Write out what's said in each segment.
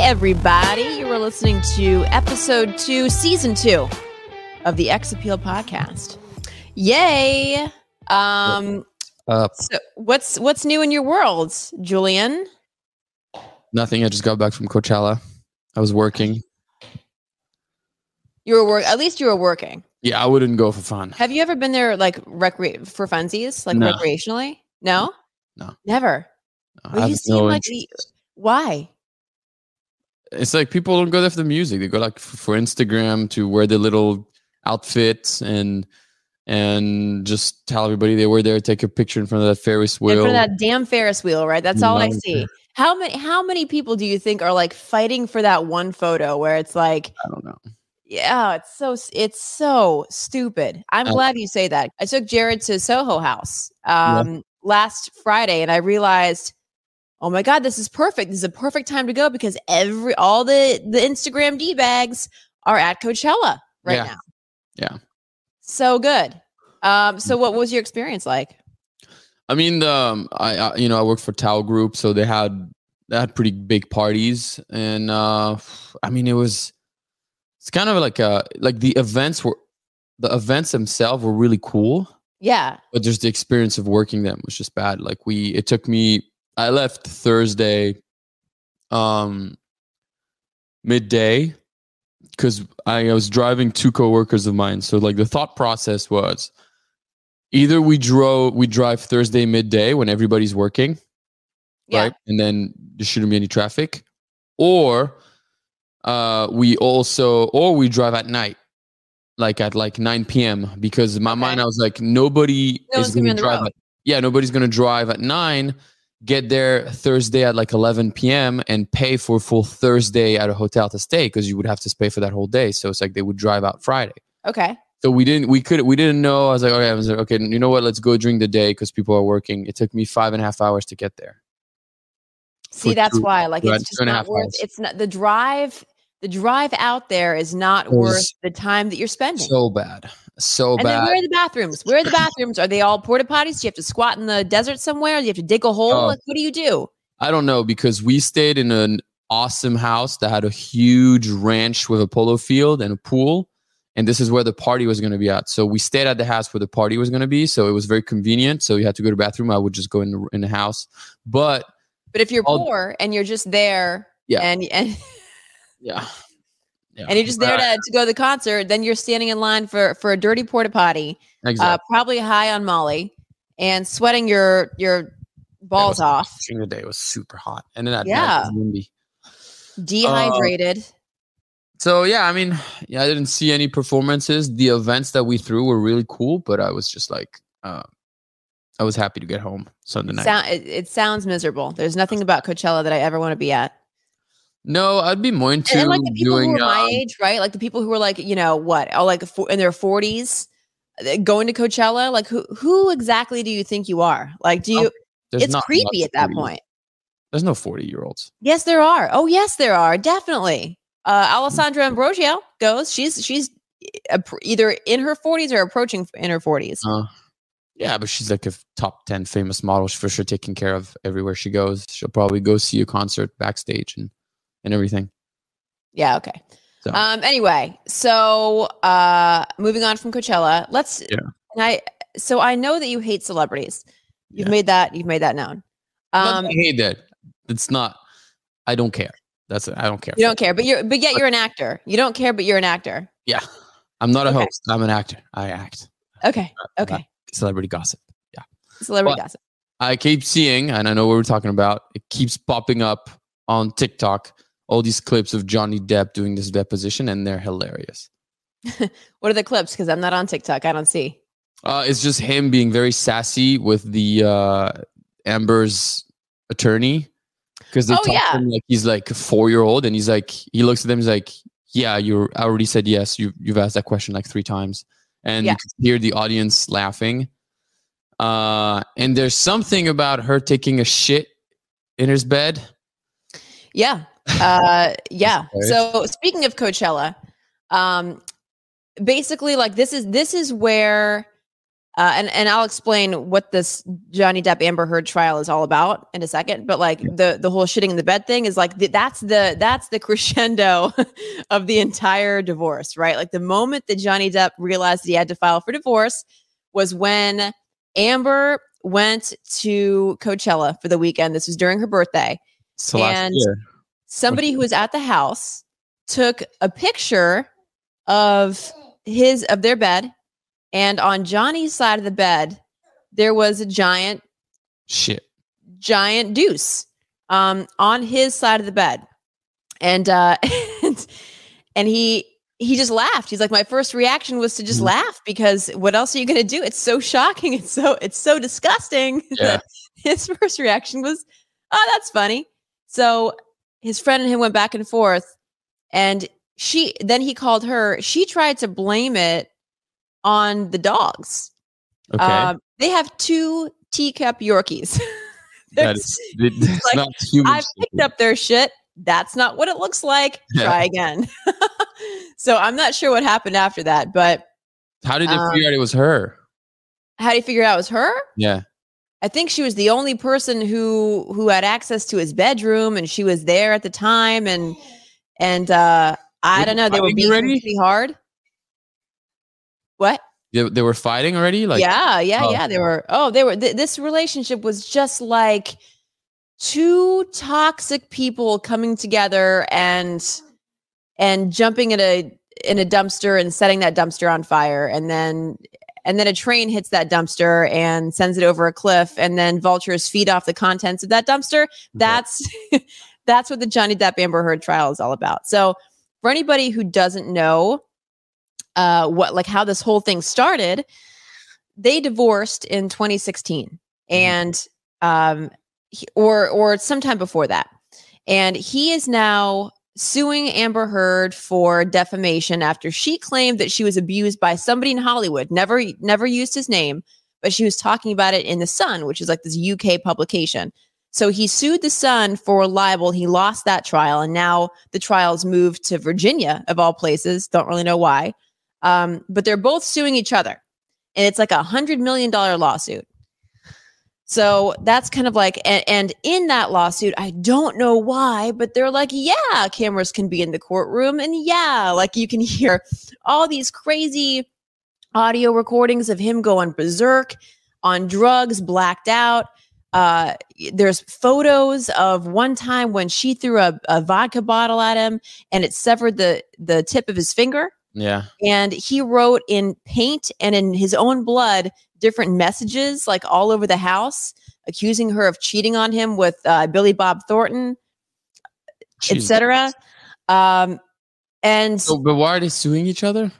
everybody. You were listening to episode 2, season 2 of the X Appeal podcast. Yay! So what's new in your world, Julien? Nothing. I just got back from Coachella. I was working. At least you were working. Yeah, I wouldn't go for fun. Have you ever been there like for funsies, like recreationally? No? No. Never. No, Well, you seem like why? It's like people don't go there for the music. They go like for Instagram to wear their little outfits and just tell everybody they were there, take a picture in front of that Ferris wheel. In front of that damn Ferris wheel, right? That's all I see. How many people do you think are like fighting for that one photo where it's like, I don't know. Yeah, it's so stupid. I'm glad you say that. I took Jared to Soho House last Friday, and I realized, oh my God, this is perfect. This is a perfect time to go because all the Instagram D-bags are at Coachella right now. Yeah. So good. So what was your experience like? I mean, I worked for Tao Group, so they had pretty big parties, and I mean, it's kind of like the events themselves were really cool. Yeah. But just the experience of working them was just bad. Like I left Thursday midday because I was driving 2 coworkers of mine. So like the thought process was either we drive Thursday midday when everybody's working, right? And then there shouldn't be any traffic, or we drive at night, like at 9 p.m. because in my mind I was like, nobody's going to drive. Nobody's going to drive at 9, get there Thursday at like 11 p.m. and pay for a full Thursday at a hotel to stay because you would have to pay for that whole day. So it's like they would drive out Friday. Okay. So we didn't know. I was like, okay, you know what? Let's go during the day because people are working. It took me 5.5 hours to get there. See, that's why. Like, it's just not worth. It's not the drive. The drive out there is not worth the time that you're spending. So bad. And then where are the bathrooms? Where are the bathrooms? Are they all porta potties? Do you have to squat in the desert somewhere? Do you have to dig a hole? Like, what do you do? I don't know, because we stayed in an awesome house that had a huge ranch with a polo field and a pool. And this is where the party was going to be at. So we stayed at the house where the party was going to be. So it was very convenient. So you had to go to the bathroom. I would just go in the house. But if you're poor and you're just there and and you're just there to go to the concert, then you're standing in line for a dirty porta potty, probably high on Molly and sweating your balls off. During the day, it was super hot. And then at night, it was windy. Dehydrated. So, I mean, I didn't see any performances. The events that we threw were really cool, but I was just like, I was happy to get home Sunday night. It sounds miserable. There's nothing about Coachella that I ever want to be at. No, I'd be more into and like the people who are my age, right? Like the people who are like, in their 40s going to Coachella. Like who exactly do you think you are? Like, it's creepy at that point. There's no 40-year-olds. Yes, there are. Oh, yes, there are. Definitely. Alessandra Ambrosio goes. She's either in her 40s or approaching in her 40s. Yeah, but she's like a top 10 famous model. She's for sure taken care of everywhere she goes. She'll probably go see a concert backstage and everything. Yeah. Okay. So. Anyway, so moving on from Coachella, I know that you hate celebrities. You've made that known. I hate that. It's not. I don't care. I don't care. You don't care, but yet you're an actor. You don't care, but you're an actor. Yeah, I'm not a host. I'm an actor. I act. Okay. Celebrity gossip. Yeah. Celebrity gossip. I keep seeing, and I know what we're talking about. It keeps popping up on TikTok. All these clips of Johnny Depp doing this deposition, and they're hilarious. What are the clips? Because I'm not on TikTok. I don't see. It's just him being very sassy with the Amber's attorney. Because they talk to him like he's like a 4-year-old, and he looks at them, he's like, yeah, I already said yes. You've asked that question like 3 times. And you can hear the audience laughing. And there's something about her taking a shit in his bed. Yeah. So speaking of Coachella, basically like this is where And I'll explain what this Johnny Depp Amber Heard trial is all about in a second. But like the whole shitting in the bed thing is like that's the crescendo of the entire divorce, right? Like the moment that Johnny Depp realized he had to file for divorce was when Amber went to Coachella for the weekend. This was during her birthday, So last year, somebody who was at the house took a picture of their bed. And on Johnny's side of the bed, there was a giant deuce on his side of the bed. And and he just laughed. He's like, my first reaction was to just laugh because what else are you going to do? It's so shocking. It's so disgusting. Yeah. His first reaction was, oh, that's funny. So his friend and him went back and forth. And then he called her. She tried to blame it on the dogs. Okay. They have 2 teacup Yorkies. That's like, not human. I picked up their shit. That's not what it looks like. Try again. So I'm not sure what happened after that, but how did they figure out it was her? How do you figure out it was her? Yeah. I think she was the only person who had access to his bedroom, and she was there at the time. And I don't know. They were beating pretty hard. What? They were fighting already? Like yeah. They were. This relationship was just like 2 toxic people coming together and jumping in a dumpster and setting that dumpster on fire, and then a train hits that dumpster and sends it over a cliff, and then vultures feed off the contents of that dumpster. That's what the Johnny Depp Amber Heard trial is all about. So for anybody who doesn't know how this whole thing started, they divorced in 2016, and or sometime before that, and he is now suing Amber Heard for defamation after she claimed that she was abused by somebody in Hollywood. Never used his name, but she was talking about it in The Sun, which is like this UK publication. So he sued The Sun for libel. He lost that trial, and now the trial's moved to Virginia, of all places. Don't really know why. But they're both suing each other, and it's like $100 million lawsuit. So that's kind of like, and in that lawsuit, I don't know why, but they're like, yeah, cameras can be in the courtroom, and yeah, like you can hear all these crazy audio recordings of him going berserk on drugs, blacked out. There's photos of one time when she threw a vodka bottle at him and it severed the tip of his finger. Yeah. And he wrote in paint and in his own blood different messages like all over the house, accusing her of cheating on him with Billy Bob Thornton, etc. But why are they suing each other?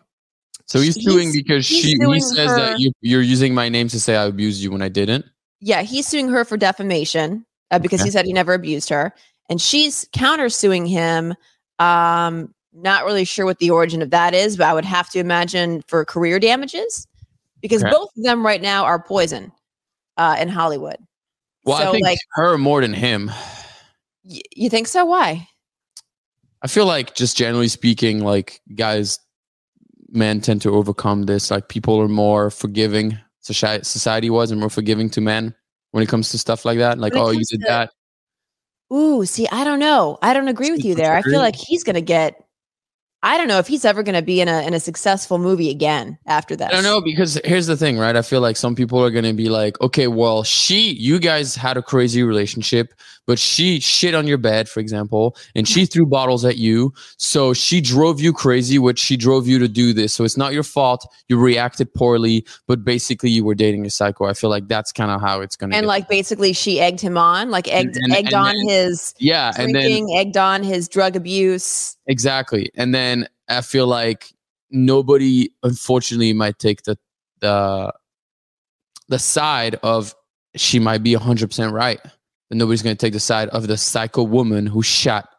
So he's suing because he says that you're using my name to say I abused you when I didn't. Yeah, he's suing her for defamation because he said he never abused her, and she's countersuing him. Not really sure what the origin of that is, but I would have to imagine for career damages, because both of them right now are poison in Hollywood. Well, so, I think her more than him. You think so? Why? I feel like just generally speaking, like men tend to overcome this. Like people are more forgiving. Society was and more forgiving to men when it comes to stuff like that. Like, oh, you did that. Ooh, see, I don't know. I don't agree with you there. I feel like he's going to get. I don't know if he's ever going to be in a successful movie again after that. I don't know, because here's the thing, right? I feel like some people are going to be like, okay, well, you guys had a crazy relationship, but she shit on your bed, for example, and she threw bottles at you. So she drove you crazy, which she drove you to do this. So it's not your fault. You reacted poorly, but basically you were dating a psycho. I feel like that's kind of how it's going to. And like basically she egged him on, like egged on his drinking, egged on his drug abuse. Exactly. And then I feel like nobody, unfortunately, might take the side of she might be 100% right, but nobody's going to take the side of the psycho woman who shot.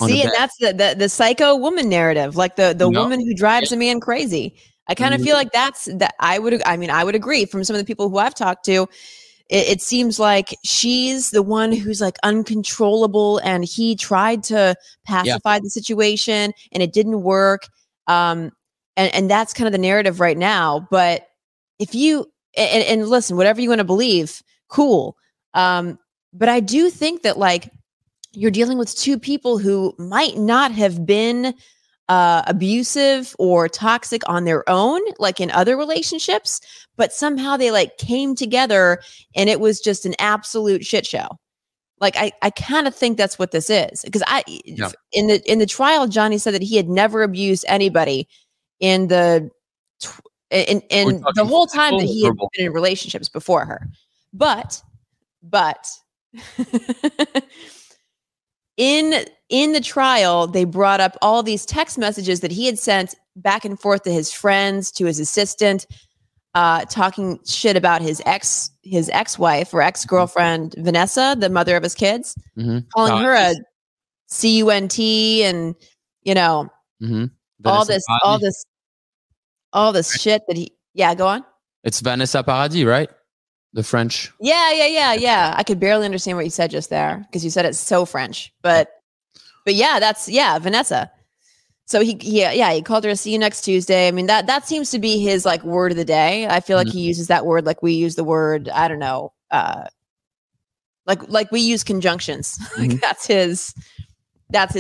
See, and that's the psycho woman narrative, like the woman who drives a man crazy. I kind of feel like I would agree from some of the people who I've talked to. It seems like she's the one who's like uncontrollable, and he tried to pacify the situation and it didn't work. And that's kind of the narrative right now. But if you and listen, whatever you want to believe, cool. But I do think that like you're dealing with two people who might not have been abusive or toxic on their own, like in other relationships, but somehow they like came together and it was just an absolute shit show. Like I kind of think that's what this is, because in the trial, Johnny said that he had never abused anybody in the whole time that he had been in relationships before her. But in the trial, they brought up all these text messages that he had sent back and forth to his friends, to his assistant, talking shit about his ex-wife or ex-girlfriend, Vanessa, the mother of his kids, calling her a cunt, and all this shit that he. Yeah, go on. It's Vanessa Paradis, right? The French. Yeah. I could barely understand what you said just there because you said it's so French, but that's Vanessa. So he called her a see you next Tuesday. I mean, that seems to be his like word of the day. I feel like he uses that word like we use the word, I don't know, like we use conjunctions. Like that's his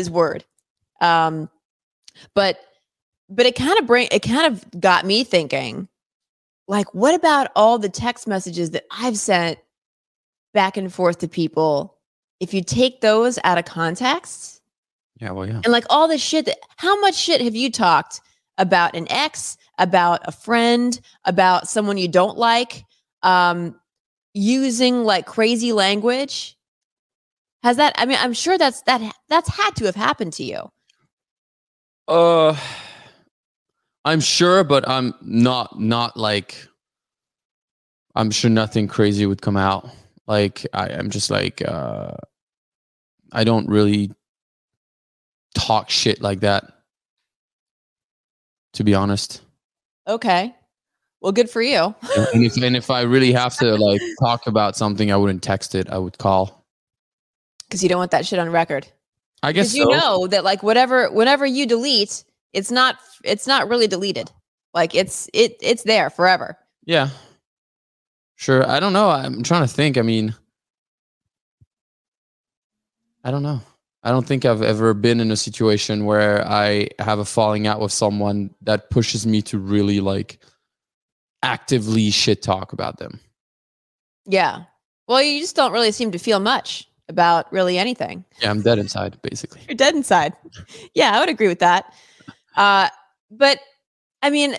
word. But it kind of got me thinking, like, what about all the text messages that I've sent back and forth to people? If you take those out of context, and like all this shit, how much shit have you talked about an ex, about a friend, about someone you don't like, using like crazy language? Has that? I mean, I'm sure that's had to have happened to you. I'm sure, but I'm not like, I'm sure nothing crazy would come out. Like I'm just like, I don't really talk shit like that, to be honest. Okay. Well, good for you. and if I really have to like talk about something, I wouldn't text it. I would call. Because you don't want that shit on record. I guess so. You know that like whenever you delete, it's not really deleted. Like it's there forever. Yeah. Sure. I don't know. I'm trying to think. I mean, I don't know. I don't think I've ever been in a situation where I have a falling out with someone that pushes me to really like actively shit talk about them. Yeah. Well, you just don't really seem to feel much about really anything. Yeah, I'm dead inside, basically. You're dead inside. Yeah, I would agree with that. But I mean,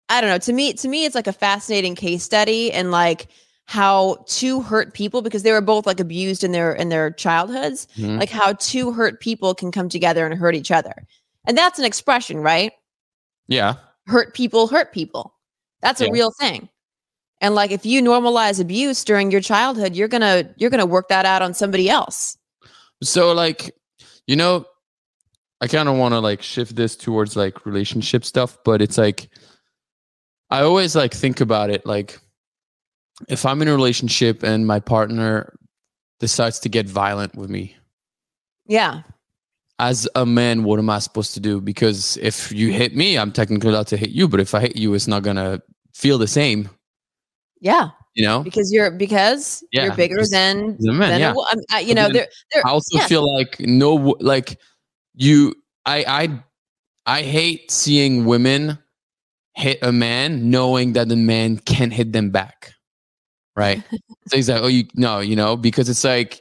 I don't know. To me, it's like a fascinating case study, and like how two hurt people, because they were both like abused in their childhoods, like how two hurt people can come together and hurt each other. And that's an expression, right? Yeah. Hurt people hurt people. That's a real thing. And like if you normalize abuse during your childhood, you're gonna work that out on somebody else. So like, I kind of want to like shift this towards like relationship stuff, but it's like, I always like think about it like, if I'm in a relationship and my partner decides to get violent with me. Yeah. As a man, what am I supposed to do? Because if you hit me, I'm technically allowed to hit you, but if I hit you, it's not gonna feel the same. Yeah. Because you're bigger than the man. Yeah. I also feel like I hate seeing women hit a man knowing that the man can't hit them back. Right. So he's like, because it's like,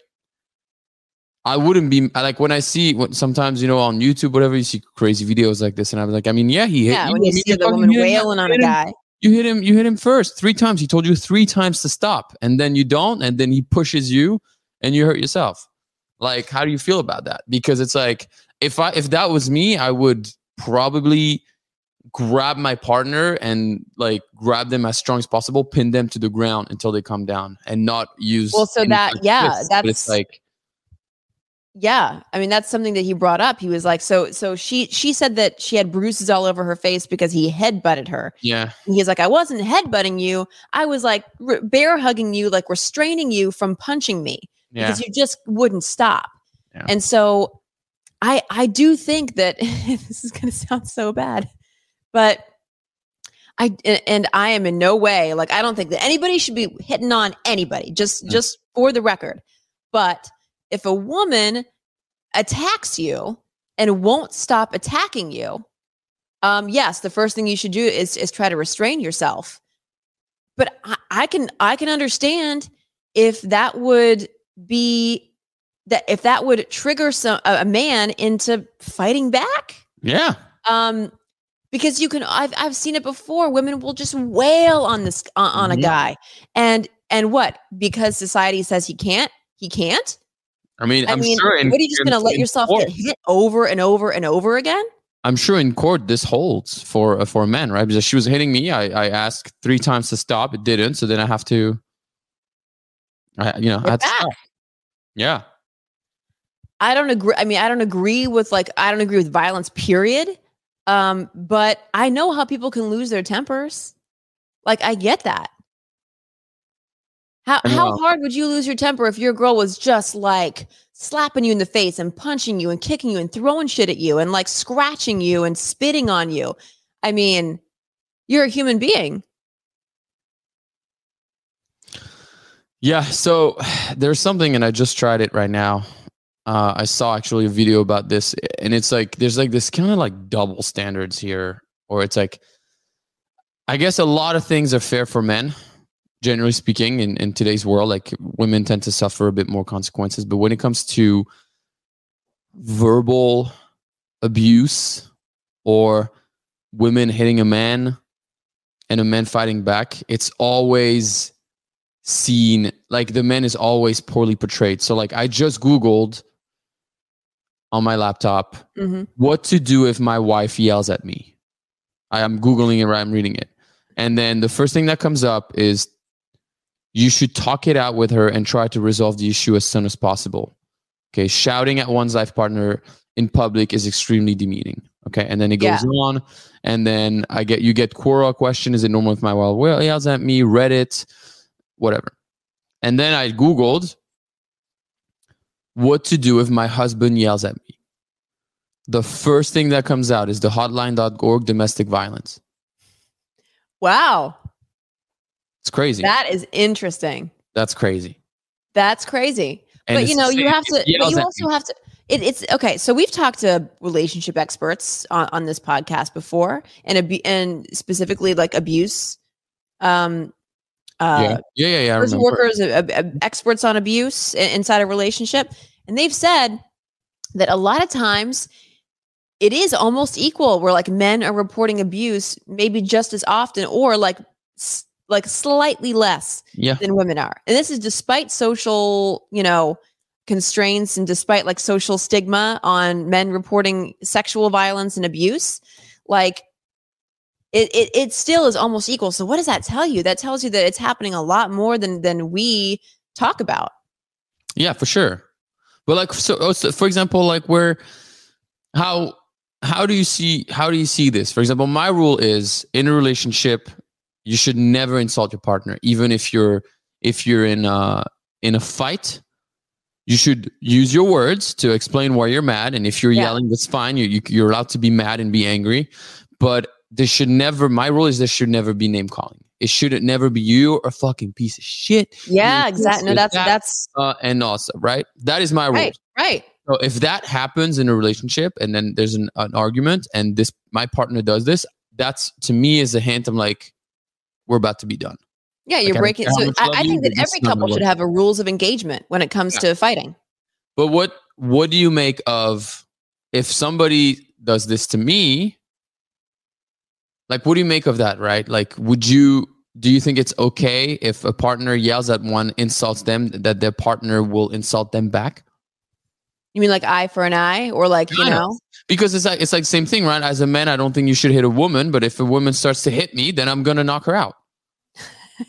I wouldn't be like, when I see sometimes, on YouTube, whatever, you see crazy videos like this. And I'm like, I mean, yeah, he hit you. When you see the woman wailing on a guy. You hit him first 3 times. He told you 3 times to stop, and then you don't. And then he pushes you and you hurt yourself. Like, how do you feel about that? Because it's like, if that was me, I would probably grab my partner and like grab them as strong as possible, pin them to the ground until they come down, and not use. Well, so that, twists, that's it's like, yeah. I mean, that's something that he brought up. He was like, so she said that she had bruises all over her face because he headbutted her. Yeah. And he's like, I wasn't headbutting you. I was like bear hugging you, like restraining you from punching me because you just wouldn't stop. Yeah. And so I do think that this is going to sound so bad, but And I am in no way, like, I don't think that anybody should be hitting on anybody, just for the record. But if a woman attacks you and won't stop attacking you, yes, the first thing you should do is try to restrain yourself. But I can understand if that would trigger a man into fighting back. Yeah. Because I've seen it before. Women will just wail on this on a guy, and what? Because society says he can't. I mean, I'm sure. What are you just going to let yourself get hit over and over and over again? I'm sure in court this holds for men, right? Because she was hitting me. I asked 3 times to stop. It didn't. So then I have to, I had to stop. Yeah. I don't agree. I mean, I don't agree with violence, period. But I know how people can lose their tempers. Like, I get that. How hard would you lose your temper if your girl was just like slapping you in the face and punching you and kicking you and throwing shit at you and like scratching you and spitting on you? I mean, you're a human being. Yeah. So there's something, and I just tried it right now. I saw actually a video about this, and it's like there's like this kind of like double standards here, or it's like, I guess a lot of things are fair for men, generally speaking, in today's world. Like, women tend to suffer a bit more consequences, but when it comes to verbal abuse or women hitting a man and a man fighting back, it's always seen like the man is always poorly portrayed. So like, I just Googled on my laptop, what to do if my wife yells at me. I'm Googling it, right? I'm reading it. And then the first thing that comes up is you should talk it out with her and try to resolve the issue as soon as possible. Okay. Shouting at one's life partner in public is extremely demeaning. Okay. And then it goes on. And then you get quarrel question. Is it normal if my wife yells at me? Reddit, whatever. And then I Googled what to do if my husband yells at me. The first thing that comes out is the hotline.org domestic violence. Wow. It's crazy. That is interesting. That's crazy. And but you have to, but you also have to, it's okay. So we've talked to relationship experts on this podcast before, and specifically like abuse. Person workers, experts on abuse inside a relationship. And they've said that a lot of times it is almost equal, where like men are reporting abuse maybe just as often, or like slightly less than women are. And this is despite social, constraints, and despite like social stigma on men reporting sexual violence and abuse. Like, it still is almost equal. So what does that tell you? That tells you that it's happening a lot more than we talk about. Yeah, for sure. But like, so for example, like how do you see this? For example, my rule is, in a relationship, you should never insult your partner, even if you're in a fight. You should use your words to explain why you're mad, and if you're yelling, that's fine. You're allowed to be mad and be angry, but my rule is there should never be name calling. It should never be, you're a fucking piece of shit. Yeah, exactly. No, that's and also, right? That is my rule. Right. So if that happens in a relationship, and then there's an argument, and my partner does this, that's, to me, is a hint. I'm like, we're about to be done. Yeah, you're breaking. So I think that every couple should have a rules of engagement when it comes to fighting. But what do you make of if somebody does this to me? Like, what do you make of that, right? Like, do you think it's okay if a partner yells at one, insults them, that their partner will insult them back? You mean like eye for an eye, or like, Because it's like the same thing, right? As a man, I don't think you should hit a woman, but if a woman starts to hit me, then I'm going to knock her out.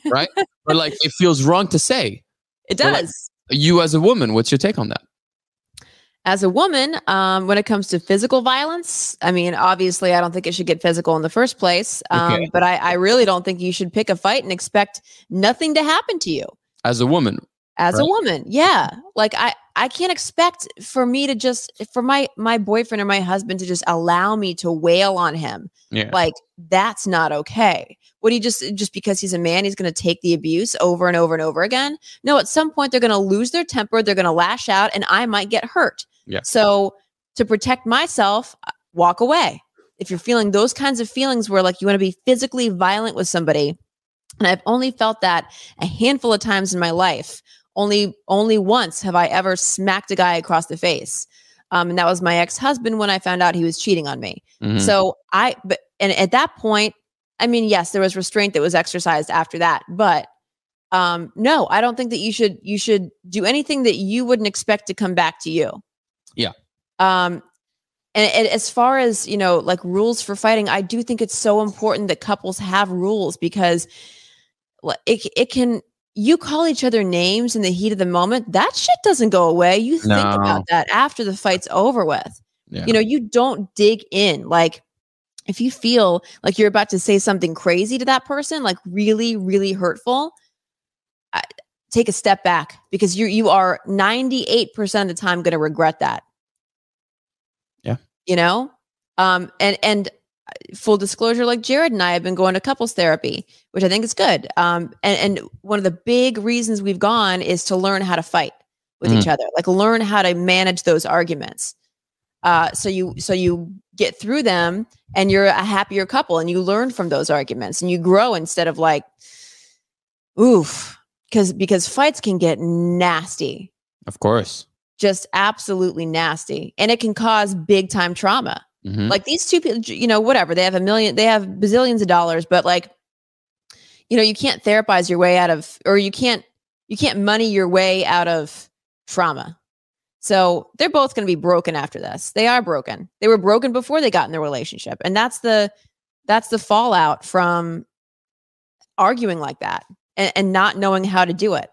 Right? But like, it feels wrong to say. It does. Like, you as a woman, what's your take on that? As a woman, when it comes to physical violence, I mean, obviously, I don't think it should get physical in the first place. But I really don't think you should pick a fight and expect nothing to happen to you. As a woman. As a woman, yeah. Like, I can't expect for me to just for my boyfriend or my husband to just allow me to wail on him. Yeah. Like that's not okay. Would he just because he's a man, he's going to take the abuse over and over and over again? No, at some point they're going to lose their temper, they're going to lash out, and I might get hurt. Yeah. So to protect myself, walk away. If you're feeling those kinds of feelings where like you want to be physically violent with somebody, and I've only felt that a handful of times in my life. Only once have I ever smacked a guy across the face. And that was my ex-husband when I found out he was cheating on me. Mm-hmm. So and at that point, I mean, yes, there was restraint that was exercised after that, but no, I don't think that you should do anything that you wouldn't expect to come back to you. Yeah. And as far as, like rules for fighting, I do think it's so important that couples have rules because it can, you call each other names in the heat of the moment. That shit doesn't go away. You think about that after the fight's over with. Yeah. You don't dig in. Like if you feel like you're about to say something crazy to that person, like really, really hurtful, take a step back because you are 98% of the time going to regret that. Yeah. And full disclosure, like Jared and I have been going to couples therapy, which I think is good. And one of the big reasons we've gone is to learn how to fight with each other, like learn how to manage those arguments. So you get through them and you're a happier couple and you learn from those arguments and you grow instead of like, oof, because fights can get nasty. Of course. Just absolutely nasty. And it can cause big time trauma. Mm-hmm. Like these two people, whatever, they have bazillions of dollars, but like, you can't therapize your way out of, or you can't money your way out of trauma. So they're both going to be broken after this. They are broken. They were broken before they got in their relationship. And that's the fallout from arguing like that and not knowing how to do it.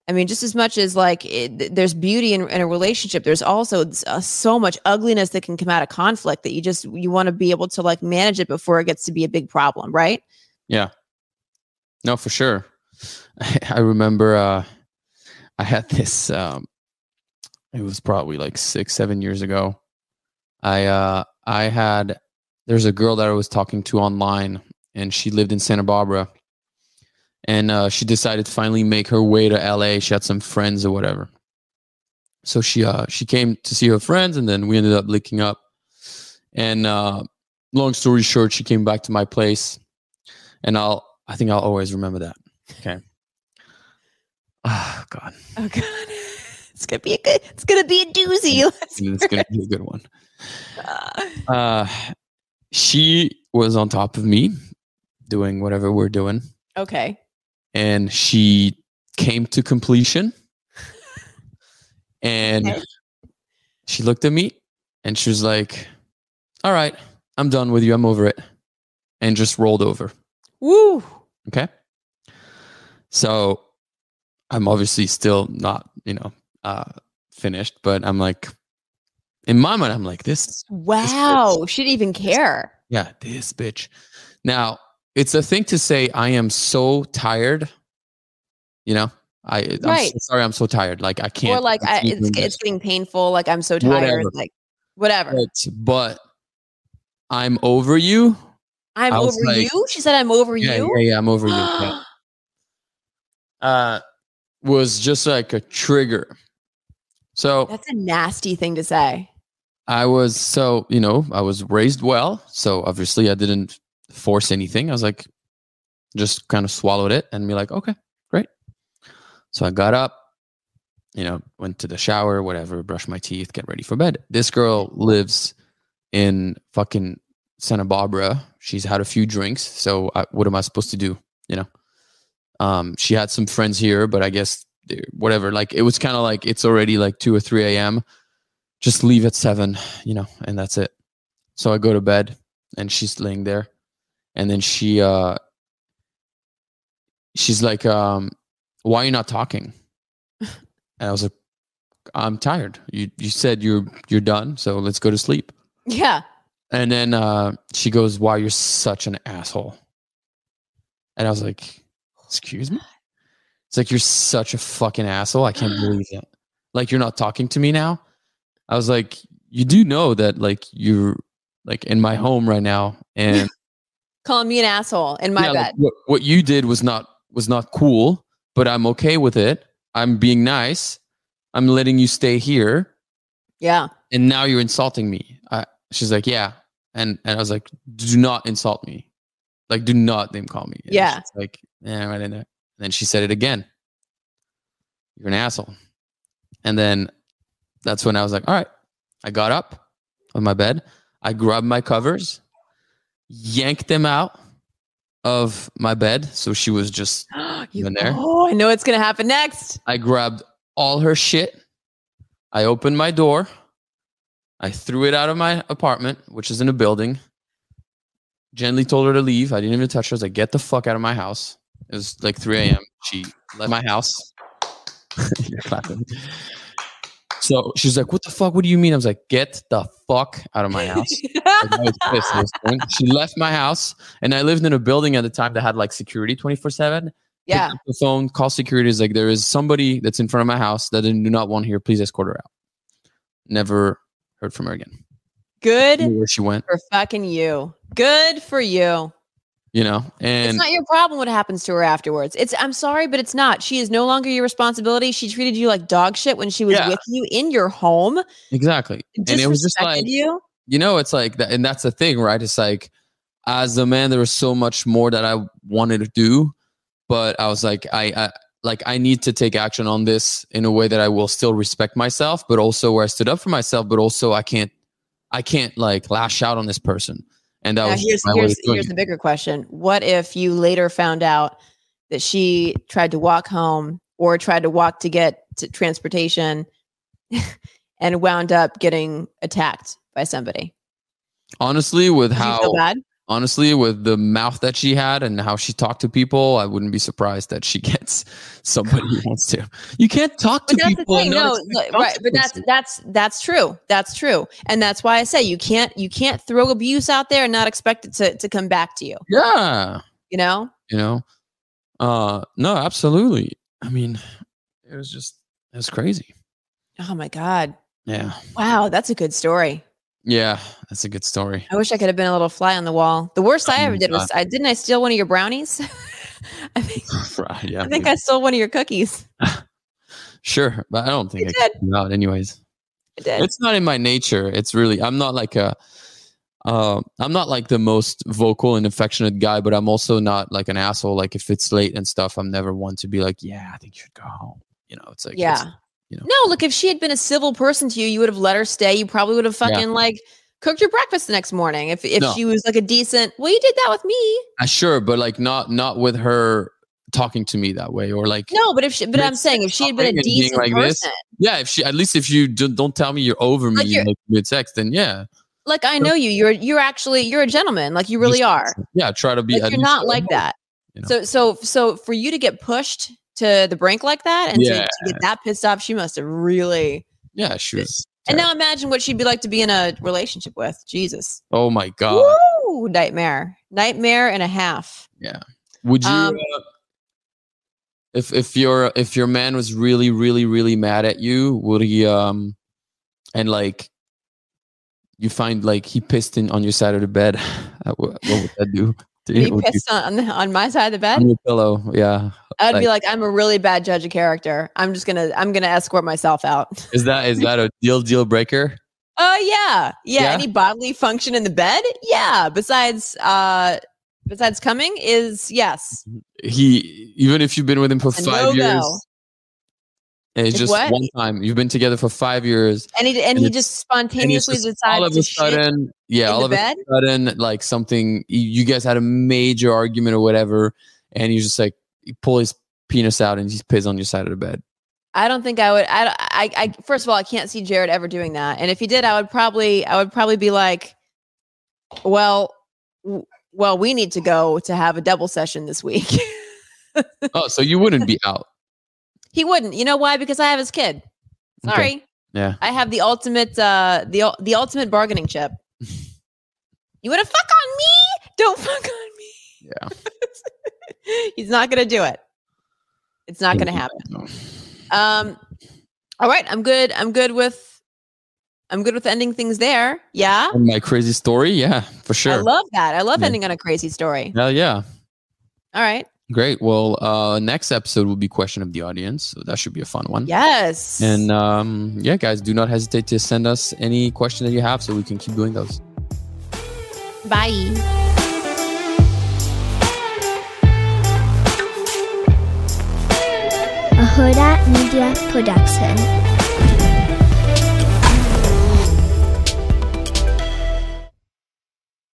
I mean, just as much as like there's beauty in a relationship, there's also so much ugliness that can come out of conflict that you want to be able to like manage it before it gets to be a big problem, right? Yeah. No, for sure. I remember I had this, it was probably like 6-7 years ago. There's a girl that I was talking to online and she lived in Santa Barbara. And she decided to finally make her way to LA. She had some friends or whatever. So she came to see her friends, and then we ended up linking up. And long story short, she came back to my place, and I think I'll always remember that. Okay. Oh God. Oh God. It's gonna be a doozy. It's gonna be a good one. She was on top of me, doing whatever we're doing. Okay. And she came to completion and she looked at me and she was like, all right, I'm done with you. I'm over it. And just rolled over. Woo. Okay. So I'm obviously still not, finished, but I'm like, in my mind, I'm like, this. Wow. She didn't even care. Yeah. This bitch. Now, it's a thing to say, I am so tired. I'm so sorry, I'm so tired. Like, I can't. Or like, it's getting painful. Like, I'm so tired. Whatever. Like, whatever. But I'm over you. I'm over you? She said, I'm over you? Yeah, I'm over you. Yeah. Was just like a trigger. So. That's a nasty thing to say. I was raised well. So, obviously, I didn't force anything. I was like, just kind of swallowed it and be like, okay, great. So I got up, went to the shower, whatever, brushed my teeth, get ready for bed. This girl lives in fucking Santa Barbara. She's had a few drinks. So what am I supposed to do? She had some friends here, but I guess whatever, like it was kind of like, it's already like 2 or 3 a.m. Just leave at 7, and that's it. So I go to bed and she's laying there. And then she's like, why are you not talking? And I was like, I'm tired. You said you're done, so let's go to sleep. Yeah. And then she goes, wow, you're such an asshole. And I was like, excuse me? It's like, you're such a fucking asshole. I can't believe that. like you're not talking to me now. I was like, you do know that like you're like in my home right now, and calling me an asshole in my bed. Like what you did was not cool, but I'm okay with it. I'm being nice. I'm letting you stay here. Yeah. And now you're insulting me. She's like, yeah. And I was like, do not insult me. Like, do not name call me. And yeah. She's like, yeah, right in there. And then she said it again. You're an asshole. And then that's when I was like, all right. I got up on my bed. I grabbed my covers, yanked them out of my bed. So she was just in there. Oh, I know what's going to happen next. I grabbed all her shit. I opened my door. I threw it out of my apartment, which is in a building. Gently told her to leave. I didn't even touch her. I was like, get the fuck out of my house. It was like 3 a.m. She left my house. You're clapping. So she's like, what the fuck? What do you mean? I was like, get the fuck out of my house. I was pissed. She left my house, and I lived in a building at the time that had like security 24/7. Yeah. Picked up the phone, call security. Is like, there is somebody that's in front of my house that I do not want here. Please escort her out. Never heard from her again. Good where she went. For fucking you. Good for you. You know, and it's not your problem what happens to her afterwards. I'm sorry, but it's not. She is no longer your responsibility. She treated you like dog shit when she was with you in your home. Exactly. And it was just like, you know, it's like that. And that's the thing, right? It's like, as a man, there was so much more that I wanted to do, but I was like, I need to take action on this in a way that I will still respect myself, but also where I stood up for myself, but also I can't like lash out on this person. And that was here's the bigger question. What if you later found out that she tried to walk home or tried to walk to get to transportation and wound up getting attacked by somebody? Honestly, with Did you feel bad? Honestly, with the mouth that she had and how she talked to people, I wouldn't be surprised that she gets somebody who wants to. You can't talk to people. That's the thing. No, right. But that's true. That's true. And that's why I say you can't throw abuse out there and not expect it to come back to you. Yeah. You know? No, absolutely. I mean, it was crazy. Oh my God. Yeah. Wow. That's a good story. Yeah, that's a good story. I wish I could have been a little fly on the wall. The worst I ever did was I steal one of your brownies? I think I stole one of your cookies. Sure, but I don't think I did. Out anyways. I did. It's not in my nature. It's really I'm not like the most vocal and affectionate guy, but I'm also not like an asshole. Like if it's late and stuff, I'm never one to be like, yeah, I think you should go home. You know, it's like No, look, if she had been a civil person to you, you would have let her stay. You probably would have fucking like cooked your breakfast the next morning. If she was like a decent, well, you did that with me. Sure, but like not with her talking to me that way or like. No, but I'm saying if she had been a decent like person. If you don't tell me you're over me like mid-sex, then yeah. Like I know you. You're a gentleman. Like you really are. Yeah, try to be. Like, you're not like that. You know? So for you to get pushed to the brink like that and to get that pissed off, she must have really. Yeah, she was. And now imagine what she'd be like to be in a relationship with. Jesus. Oh my God. Woo! Nightmare and a half. Yeah. Would you? If your man was really really really mad at you, would he and like you find like he pissed on your side of the bed? What would that do? He pissed on my side of the bed? On your pillow, yeah. I'd be like, I'm a really bad judge of character. I'm gonna escort myself out. Is that a deal breaker? Yeah. Any bodily function in the bed? Yeah. Besides coming is yes. Even if you've been with him for 5 years. And it's just what? one time. You've been together for 5 years. And he just spontaneously decides all of a sudden, like something, you guys had a major argument or whatever, and you just like you pull his penis out and he's piss on your side of the bed. I don't think I would. I first of all, I can't see Jared ever doing that. And if he did, I would probably be like, well, we need to go to have a double session this week. Oh, so you wouldn't be out. He wouldn't. You know why? Because I have his kid. Sorry. Okay. Yeah. I have the ultimate the ultimate bargaining chip. You want to fuck on me? Don't fuck on me. Yeah. He's not going to do it. It's not going to happen. All right. I'm good with ending things there. Yeah. And my crazy story. Yeah, for sure. I love that. I love ending on a crazy story. Hell yeah. All right. Great. Well, next episode will be question of the audience. So that should be a fun one. Yes. And yeah, guys, do not hesitate to send us any question that you have so we can keep doing those. Bye. A Hurrdat Media Production.